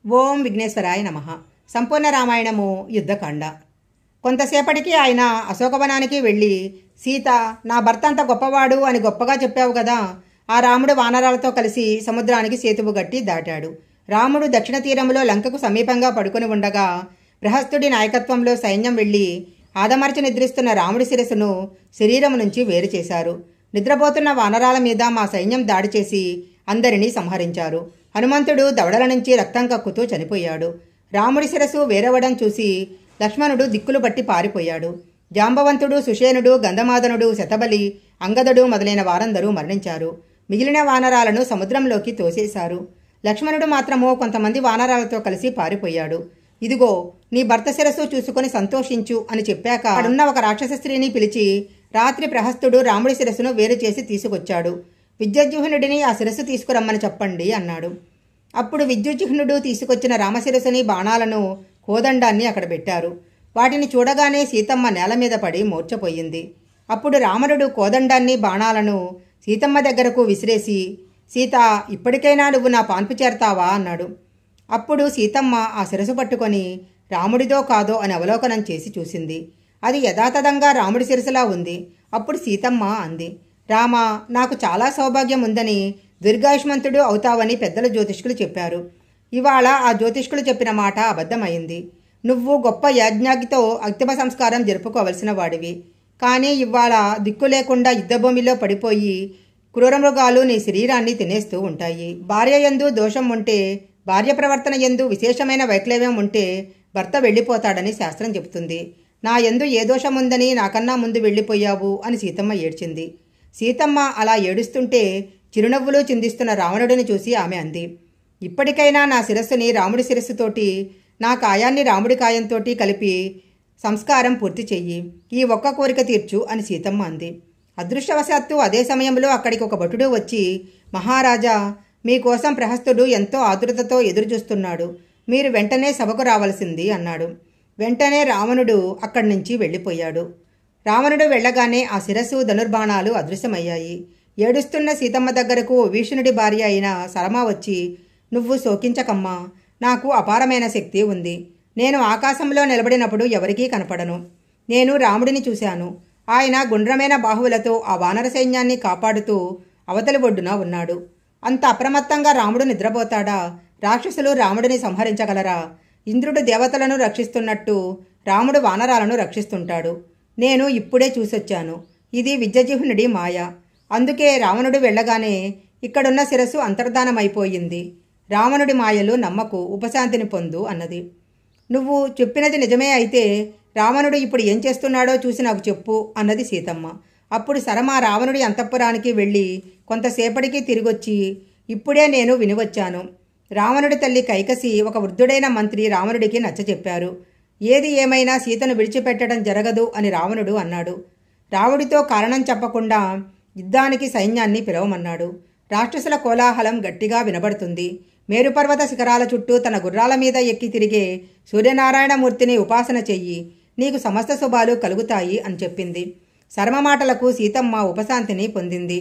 ఓం విఘ్నేశ్వరాయ నమః. సంపూర్ణ రామాయణము యుద్ధకాండ. కొంతసేపటికి ఆయన అశోకవనానికి వెళ్ళి, సీత, నా భర్త అంత గొప్పవాడు అని గొప్పగా చెప్పావు కదా. ఆ రాముడు వానరాలతో కలిసి సముద్రానికి సేతువు గట్టి దాటాడు. రాముడు దక్షిణ తీరంలో లంకకు సమీపంగా పడుకొని ఉండగా బృహస్తుడి నాయకత్వంలో సైన్యం వెళ్లి ఆదమర్చి నిద్రిస్తున్న రాముడి శిరస్సును శరీరం నుంచి వేరు చేశారు. నిద్రపోతున్న వానరాల మీద మా సైన్యం దాడి చేసి అందరినీ సంహరించారు. హనుమంతుడు దవడల నుంచి రక్తం కక్కుతూ చనిపోయాడు. రాముడి శిరస్సు వేరవడం చూసి లక్ష్మణుడు దిక్కులు బట్టి పారిపోయాడు. జాంబవంతుడు, సుషేనుడు, గంధమాదనుడు, శతబలి, అంగదుడు మొదలైన వారందరూ మరణించారు. మిగిలిన వానరాలను సముద్రంలోకి తోసేశారు. లక్ష్మణుడు మాత్రమో కొంతమంది వానరాలతో కలిసి పారిపోయాడు. ఇదిగో నీ భర్త శిరస్సు చూసుకొని సంతోషించు అని చెప్పాక అక్కడున్న ఒక రాక్షస స్త్రీని పిలిచి రాత్రి ప్రహస్తుడు రాముడి శిరస్సును వేరు చేసి తీసుకొచ్చాడు. విద్యుజ్జిహ్నుడిని ఆ శిరస్సు తీసుకురమ్మని చెప్పండి అన్నాడు. అప్పుడు విద్యుజ్జిహ్నుడు తీసుకొచ్చిన రామశిరస్సుని, బాణాలను, కోదండాన్ని అక్కడ పెట్టారు. వాటిని చూడగానే సీతమ్మ నేల మీద పడి మూర్ఛపోయింది. అప్పుడు రావణుడు కోదండాన్ని, బాణాలను సీతమ్మ దగ్గరకు విసిరేసి, సీత, ఇప్పటికైనా నువ్వు నా పాన్పు చేరతావా అన్నాడు. అప్పుడు సీతమ్మ ఆ శిరస్సు పట్టుకొని రాముడిదో కాదో అని అవలోకనం చేసి చూసింది. అది యథాతథంగా రాముడి శిరస్సులా ఉంది. అప్పుడు సీతమ్మ అంది, రామా, నాకు చాలా సౌభాగ్యం ఉందని, దీర్ఘాయుష్మంతుడు అవుతావని పెద్దల జ్యోతిష్కులు చెప్పారు. ఇవాళ ఆ జ్యోతిష్కులు చెప్పిన మాట అబద్ధమైంది. నువ్వు గొప్ప యజ్ఞాగితో అంతిమ సంస్కారం జరుపుకోవలసిన వాడివి. కానీ ఇవాళ దిక్కు లేకుండా యుద్ధభూమిలో పడిపోయి క్రూరమృగాలు నీ శరీరాన్ని తినేస్తూ ఉంటాయి. భార్య యందు దోషం ఉంటే, భార్య ప్రవర్తన యందు విశేషమైన వైక్లవ్యం ఉంటే భర్త వెళ్ళిపోతాడని శాస్త్రం చెబుతుంది. నా యందు ఏ దోషముందని నాకన్నా ముందు వెళ్ళిపోయావు అని సీతమ్మ ఏడ్చింది. సీతమ్మ అలా ఏడుస్తుంటే చిరునవ్వులు చిందిస్తున్న రావణుడిని చూసి ఆమె అంది, ఇప్పటికైనా నా శిరస్సుని రాముడి శిరస్సుతోటి, నా కాయాన్ని రాముడి కాయంతోటి కలిపి సంస్కారం పూర్తి చెయ్యి. ఈ ఒక్క కోరిక తీర్చు అని సీతమ్మ అంది. అదృష్టవశాత్తు అదే సమయంలో అక్కడికి ఒక భటుడు వచ్చి, మహారాజా, మీకోసం ప్రహస్తుడు ఎంతో ఆతురతతో ఎదురుచూస్తున్నాడు. మీరు వెంటనే సభకు రావలసింది అన్నాడు. వెంటనే రావణుడు అక్కడి నుంచి వెళ్ళిపోయాడు. రావణుడు వెళ్లగానే ఆ శిరస్సు, ధనుర్బాణాలు అదృశ్యమయ్యాయి. ఏడుస్తున్న సీతమ్మ దగ్గరకు భీషణుడి భార్య అయిన సరమ వచ్చి, నువ్వు శోకించకమ్మా, నాకు అపారమైన శక్తి ఉంది. నేను ఆకాశంలో నిలబడినప్పుడు ఎవరికీ కనపడను. నేను రాముడిని చూశాను. ఆయన గుండ్రమైన బాహువులతో ఆ వానర సైన్యాన్ని కాపాడుతూ అవతలి ఒడ్డున ఉన్నాడు. అంత అప్రమత్తంగా రాముడు నిద్రపోతాడా? రాక్షసులు రాముడిని సంహరించగలరా? ఇంద్రుడు దేవతలను రక్షిస్తున్నట్టు రాముడు వానరాలను రక్షిస్తుంటాడు. నేను ఇప్పుడే చూసొచ్చాను. ఇది విద్యుజ్జిహ్నుడి మాయ. అందుకే రావణుడు వెళ్లగానే ఇక్కడున్న శిరస్సు అంతర్ధానమైపోయింది. రావణుడి మాయలు నమ్మకు, ఉపశాంతిని పొందు అన్నది. నువ్వు చెప్పినది నిజమే అయితే రావణుడు ఇప్పుడు ఏం చేస్తున్నాడో చూసి నాకు చెప్పు అన్నది సీతమ్మ. అప్పుడు సరమ రావణుడి అంతఃపురానికి వెళ్ళి కొంతసేపటికి తిరిగొచ్చి, ఇప్పుడే నేను వినివచ్చాను. రావణుడి తల్లి కైకసి ఒక వృద్ధుడైన మంత్రి రావణుడికి నచ్చచెప్పారు. ఏది ఏమైనా సీతను విడిచిపెట్టడం జరగదు అని రావణుడు అన్నాడు. రావుడితో కారణం చెప్పకుండా యుద్ధానికి సైన్యాన్ని పిలవమన్నాడు. రాక్షసుల కోలాహలం గట్టిగా వినబడుతుంది. మేరుపర్వత శిఖరాల చుట్టూ తన గుర్రాల మీద ఎక్కి తిరిగే సూర్యనారాయణమూర్తిని ఉపాసన చెయ్యి, నీకు సమస్త శుభాలు కలుగుతాయి అని చెప్పింది. శర్మ మాటలకు సీతమ్మ ఉపశాంతిని పొందింది.